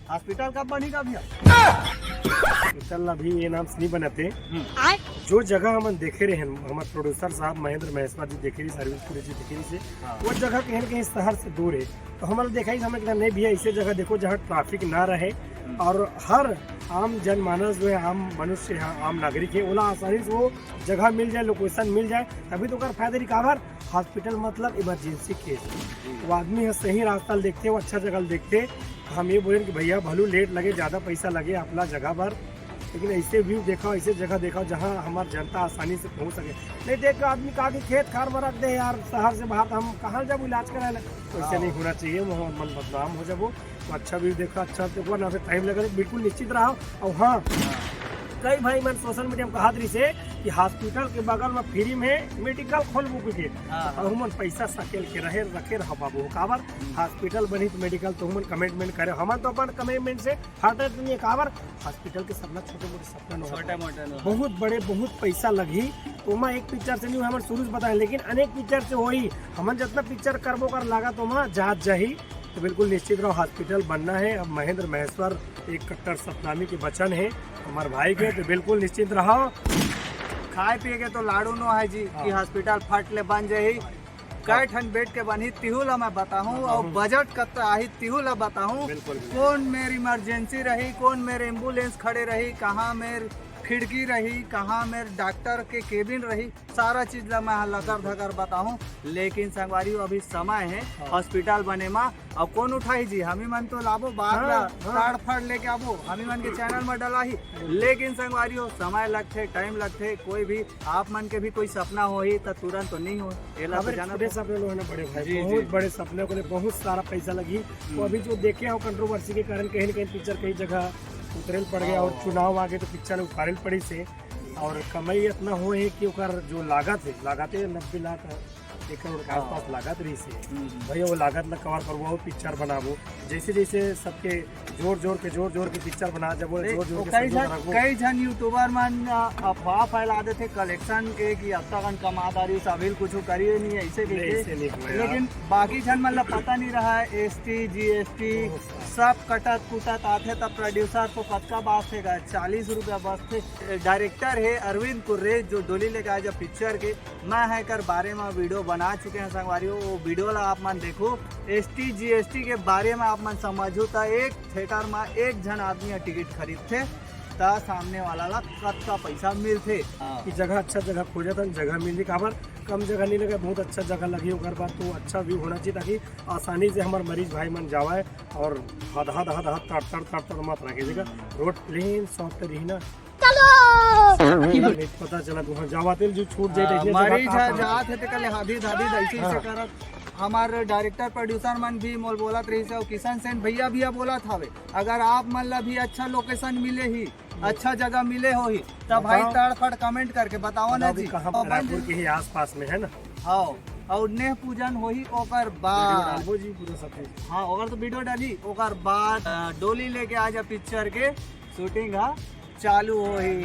Hospital कब बनेगा भैया? हॉस्पिटल अभी ये नाम से नहीं बनाते। जो जगह हम देखे रहे हैं हमारे प्रोड्यूसर साहब महेंद्र महेश्वर जी देखे रही सर्विस पूरी जी देखे रही से वो जगह कहीं न कहीं शहर से दूर है। तो हमारे देखा ही हमें नहीं भैया ऐसे जगह देखो जहाँ ट्रैफिक ना रहे और हर आम जनमानस जो है आम मनुष्य है आम नागरिक है ओला आसानी से वो जगह मिल जाए लोकेशन मिल जाए तभी तो कर फायदा रिकावर। हॉस्पिटल मतलब इमरजेंसी केस वो आदमी है सही रास्ता देखते वो अच्छा जगह देखते। हम ये बोले कि भैया भलू लेट लगे ज़्यादा पैसा लगे अपना जगह पर लेकिन ऐसे व्यू देखा ऐसे जगह देखा जहाँ हमारी जनता आसानी से पहुँच सके। नहीं देख के आदमी का खेत खार में रख दे यार शहर से बाहर हम कहाँ जब इलाज कराए तो ऐसे नहीं होना चाहिए वो मन बदनाम हो जब वो तो अच्छा व्यू देखा अच्छा देखो ना टाइम लगा बिल्कुल निश्चित रहा। और हाँ कई भाई मैंने सोशल मीडिया में कहा रही से कि हॉस्पिटल के बगल में फ्री में मेडिकल खोल के हम पैसा सकेल के रहे रखे रहा बाबू काबर हॉस्पिटल बनी तो मेडिकल तो हम कमिटमेंट करे हम तो अपन कमिटमेंट से हटे नहीं काबर हॉस्पिटल के सपना छोटे मोटे सपना बहुत बड़े बहुत पैसा लगी तो मैं एक पिक्चर से नहीं हमारे शुरू से बताए लेकिन अनेक पिक्चर से वही हम जितना पिक्चर करबो कर लगा तो वहाँ जात जाही तो बिल्कुल निश्चित रहो हॉस्पिटल बनना है। अब महेंद्र महेश्वर एक कट्टर सतनामी के वचन है हमारे भाई के तो बिल्कुल निश्चित रहो। खाए पिए के तो लाडू नो है जी कि हॉस्पिटल फट ले बन जाही कई ठन बेड के बनी तिहू ला मैं बताऊँ और बजट कब आई तिहू ला बताऊँ कौन मेरी इमरजेंसी रही कौन मेरे एम्बुलेंस खड़े रही कहाँ मेरे खिड़की रही कहाँ मेरे डॉक्टर के केबिन रही सारा चीज ला मैं लकर धकर बताऊँ। लेकिन संगवारी अभी समय है हॉस्पिटल बने में अब कौन उठाई जी हमी मन तो लाभो बाहर ताड़ फाड़ लेके आबो हमी मन के चैनल में डला ही लेकिन संगवारी हो समय लगते टाइम लगते कोई भी आप मन के भी कोई सपना हो ही तो तुरंत तो नहीं हो सपने लोग बड़े भाई बहुत बड़े सपने को बहुत सारा पैसा लगी तो अभी जो देखे हो कंट्रोवर्सी के कारण कहीं न कहीं पिक्चर कई जगह उतरेल पड़ गया और चुनाव आगे तो पिक्चर उतारेल पड़ी से और कमाई इतना हो है कि जो लागत है 90 लाख 1 करोड़ के आसपास लागत रही से भैया वो लागत न कवर कर वो पिक्चर बनाबो जैसे जैसे सबके जोर जोर के पिक्चर बना जब कई जन यूट्यूबर मन अफवाह फैला देते कलेक्शन के कि अब तक कमादारी सभी कुछ करिए नहीं ऐसे लेकिन बाकी जन मतलब पता नहीं रहा है ST GST सब कटत कुटत आते तब प्रोड्यूसर को कतका बात थे 40 रुपया बस थे। डायरेक्टर है अरविंद कुर्रे जो डोली लेके आए जब पिक्चर के मैं है कर बारे में वीडियो बना चुके हैं संगवारियों वो वीडियो ला आप मन देखो ST GST के बारे में आप मन समझो तो एक थिएटर में एक जन आदमी टिकट खरीदते ता सामने वाला ला कतका पैसा मिलते कि जगह अच्छा जगह खोजा था जगह मिली काबर कम जगह नहीं लगे बहुत अच्छा जगह लगी ओकर बाद तो अच्छा व्यू होना चाहिए ताकि आसानी से हमारे मरीज भाई मन जावाए और हद तड़ मत रखे जगह रोड प्लेन सॉफ्ट रही ना पता चला वहाँ जावाते जो छूट जाए मरीज जात है कल हादी धादी ऐसे से करत हमारे डायरेक्टर प्रोड्यूसर मन भी मोल बोलत रही से किशन सेन भैया भी बोला था अगर आप मन ला भी अच्छा लोकेशन मिले ही अच्छा जगह मिले हो ही तब भाई तड़फड़ कमेंट करके बताओ ना जी रायपुर के ही आसपास में है ना। हाँ और नेह पूजन हो ही ओकर बाद हाँ ओकर तो वीडियो डाली ओकर बाद डोली लेके आ जा पिक्चर के शूटिंग चालू हो ही।